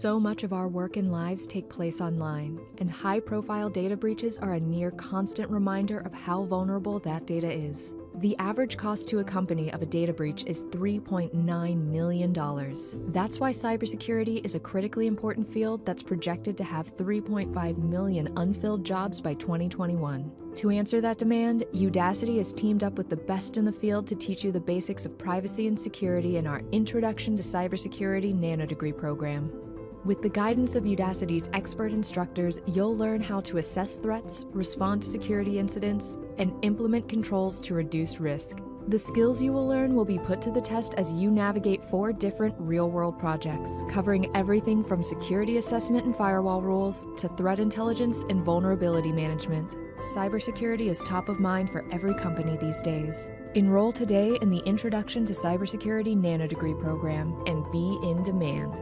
So much of our work and lives take place online, and high-profile data breaches are a near constant reminder of how vulnerable that data is. The average cost to a company of a data breach is $3.9 million. That's why cybersecurity is a critically important field that's projected to have 3.5 million unfilled jobs by 2021. To answer that demand, Udacity has teamed up with the best in the field to teach you the basics of privacy and security in our Introduction to Cybersecurity Nanodegree program. With the guidance of Udacity's expert instructors, you'll learn how to assess threats, respond to security incidents, and implement controls to reduce risk. The skills you will learn will be put to the test as you navigate 4 different real-world projects, covering everything from security assessment and firewall rules to threat intelligence and vulnerability management. Cybersecurity is top of mind for every company these days. Enroll today in the Introduction to Cybersecurity Nanodegree program and be in demand.